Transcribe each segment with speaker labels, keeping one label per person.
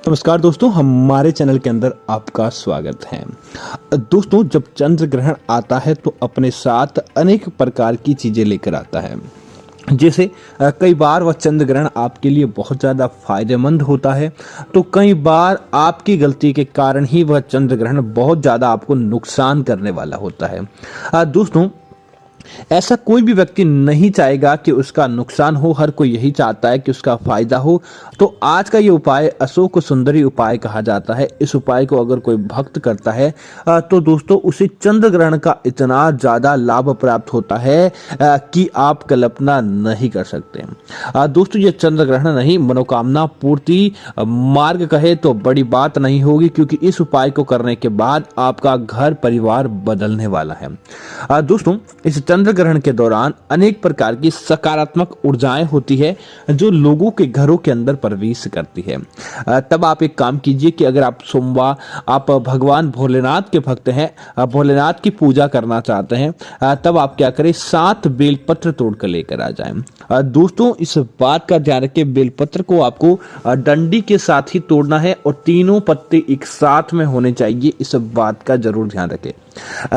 Speaker 1: नमस्कार दोस्तों, हमारे चैनल के अंदर आपका स्वागत है। दोस्तों, जब चंद्र ग्रहण आता है तो अपने साथ अनेक प्रकार की चीजें लेकर आता है। जैसे कई बार वह चंद्र ग्रहण आपके लिए बहुत ज़्यादा फायदेमंद होता है, तो कई बार आपकी गलती के कारण ही वह चंद्र ग्रहण बहुत ज़्यादा आपको नुकसान करने वाला होता है। दोस्तों, ऐसा कोई भी व्यक्ति नहीं चाहेगा कि उसका नुकसान हो, हर कोई यही चाहता है कि उसका फायदा हो। तो आज का ये उपाय अशोक सुंदरी उपाय कहा जाता है। इस उपाय को अगर कोई भक्त करता है तो दोस्तों उसे चंद्र ग्रहण का इतना ज़्यादा लाभ प्राप्त होता है कि आप कल्पना नहीं कर सकते। दोस्तों, ये चंद्र ग्रहण नहीं, मनोकामना पूर्ति मार्ग कहे तो बड़ी बात नहीं होगी, क्योंकि इस उपाय को करने के बाद आपका घर परिवार बदलने वाला है। दोस्तों, इस चंद्र ग्रहण के दौरान अनेक प्रकार की सकारात्मक ऊर्जाएं होती है जो लोगों के घरों के अंदर प्रवेश करती है। तब आप एक काम कीजिए कि अगर आप भगवान भोलेनाथ के भक्त हैं, भोलेनाथ की पूजा करना चाहते हैं, तब आप क्या करें, 7 बेलपत्र तोड़कर लेकर आ जाएं। दोस्तों, इस बात का ध्यान रखें, बेलपत्र को आपको डंडी के साथ ही तोड़ना है और तीनों पत्ते एक साथ में होने चाहिए। इस बात का जरूर ध्यान रखें।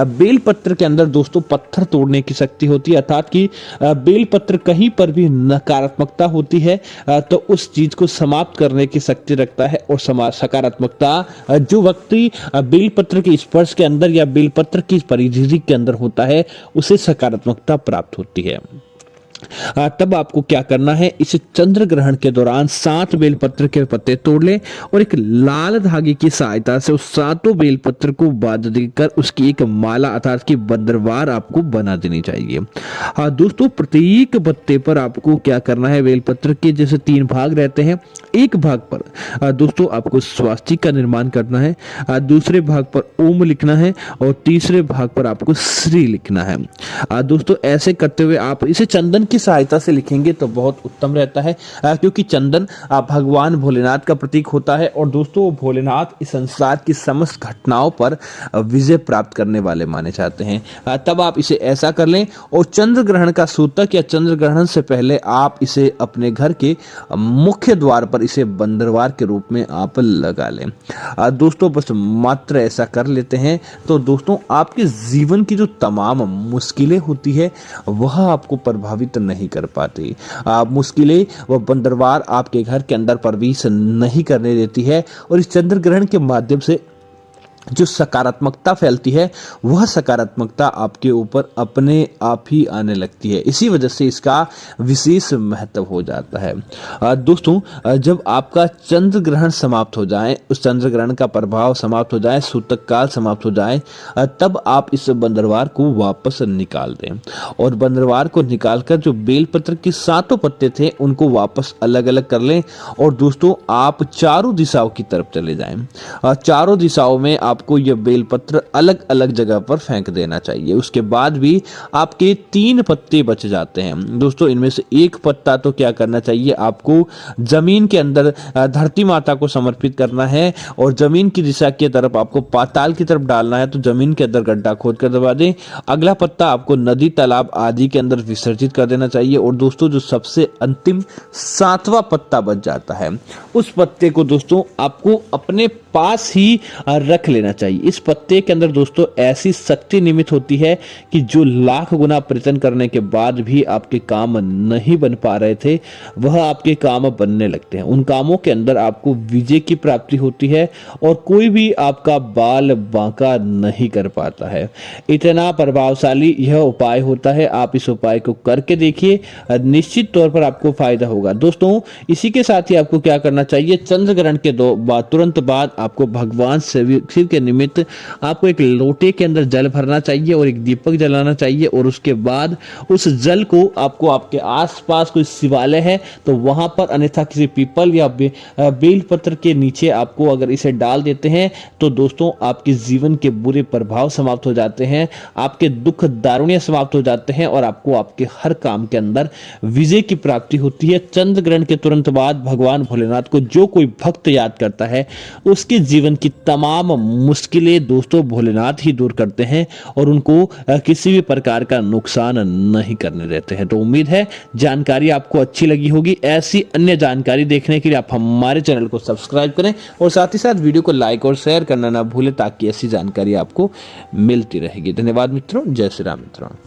Speaker 1: बेलपत्र के अंदर दोस्तों पत्थर तोड़ने की शक्ति होती है, अर्थात कि बेलपत्र कहीं पर भी नकारात्मकता होती है तो उस चीज को समाप्त करने की शक्ति रखता है। और सकारात्मकता, जो व्यक्ति बेलपत्र के स्पर्श के अंदर या बेलपत्र की परिधि के अंदर होता है, उसे सकारात्मकता प्राप्त होती है। तब आपको क्या करना है, इस चंद्र ग्रहण के दौरान 7 बेलपत्र के पत्ते तोड़ लें और एक लाल धागे की सहायता से उस 7 बेलपत्र को बांध देकर उसकी एक माला अर्थात की बंदरवार आपको बना देनी चाहिए। दोस्तों, प्रत्येक पत्ते पर आपको क्या करना है, बेलपत्र के जैसे 3 भाग रहते हैं, एक भाग पर दोस्तों आपको स्वास्तिक का निर्माण करना है, दूसरे भाग पर ओम लिखना है और तीसरे भाग पर आपको श्री लिखना है। दोस्तों, ऐसे करते हुए आप इसे चंदन की सहायता से लिखेंगे तो बहुत उत्तम रहता है, क्योंकि चंदन भगवान भोलेनाथ का प्रतीक होता है। और दोस्तों, भोलेनाथ इस संसार की समस्त घटनाओं पर विजय प्राप्त करने वाले माने जाते हैं। तब आप इसे ऐसा कर लें और चंद्र ग्रहण का सूतक या चंद्र ग्रहण से पहले आप इसे अपने घर के मुख्य द्वार पर इसे बंदरवार के रूप में आप लगा लें। दोस्तों, बस मात्र ऐसा कर लेते हैं तो दोस्तों आपके जीवन की जो तमाम मुश्किलें होती है वह आपको प्रभावित नहीं कर पाती। मुश्किलें वह बंदरवार आपके घर के अंदर प्रवेश नहीं करने देती है और इस चंद्र ग्रहण के माध्यम से जो सकारात्मकता फैलती है वह सकारात्मकता आपके ऊपर अपने आप ही आने लगती है। इसी वजह से इसका विशेष महत्व हो जाता है। दोस्तों, जब आपका चंद्र ग्रहण समाप्त हो जाए, उस चंद्र ग्रहण का प्रभाव समाप्त हो जाए, सूतक काल समाप्त हो जाए, तब आप इस बंदरवार को वापस निकाल दें और बंदरवार को निकालकर जो बेलपत्र के 7 पत्ते थे उनको वापस अलग अलग कर लें। और दोस्तों, आप चारों दिशाओं की तरफ चले जाएं। चारों दिशाओं में आपको यह बेलपत्र अलग अलग जगह पर फेंक देना चाहिए। उसके बाद भी आपके 3 पत्ते बच जाते हैं। दोस्तों, इनमें से एक पत्ता तो क्या करना चाहिए, आपको जमीन के अंदर धरती माता को समर्पित करना है और जमीन की दिशा की तरफ आपको पाताल की तरफ डालना है, तो जमीन के अंदर गड्ढा खोद कर दबा दें। अगला पत्ता आपको नदी तालाब आदि के अंदर विसर्जित कर देना चाहिए। और दोस्तों, जो सबसे अंतिम 7वां पत्ता बच जाता है, उस पत्ते को दोस्तों आपको अपने पास ही रख लेना चाहिए। इस पत्ते के अंदर दोस्तों ऐसी शक्ति निमित होती है कि जो लाख गुना प्रयत्न करने के बाद भी आपके काम नहीं बन पा रहे थे वह आपके काम बनने लगते हैं। उन कामों के अंदर आपको विजय की प्राप्ति होती है और कोई भी आपका बाल बांका नहीं कर पाता है। इतना प्रभावशाली यह उपाय होता है। आप इस उपाय को करके देखिए, निश्चित तौर पर आपको फायदा होगा। दोस्तों, इसी के साथ ही आपको क्या करना चाहिए, चंद्र ग्रहण के तुरंत बाद आपको भगवान शिव के निमित्त आपको एक लोटे के अंदर जल भरना चाहिए और एक दीपक जलाना चाहिए। और उसके बाद उस जल को आपको आपके आसपास कोई शिवालय है तो वहां पर, अन्यथा किसी पीपल या बेल पत्र के नीचे आपको अगर इसे डाल देते हैं तो दोस्तों आपके जीवन के बुरे प्रभाव समाप्त हो जाते हैं, आपके दुख दारुण्य समाप्त हो जाते हैं और आपको आपके हर काम के अंदर विजय की प्राप्ति होती है। चंद्र ग्रहण के तुरंत बाद भगवान भोलेनाथ को जो कोई भक्त याद करता है उसके उनके जीवन की तमाम मुश्किलें दोस्तों भोलेनाथ ही दूर करते हैं और उनको किसी भी प्रकार का नुकसान नहीं करने देते हैं। तो उम्मीद है जानकारी आपको अच्छी लगी होगी। ऐसी अन्य जानकारी देखने के लिए आप हमारे चैनल को सब्सक्राइब करें और साथ ही साथ वीडियो को लाइक और शेयर करना ना भूलें ताकि ऐसी जानकारी आपको मिलती रहेगी। धन्यवाद मित्रों। जय श्री राम मित्रों।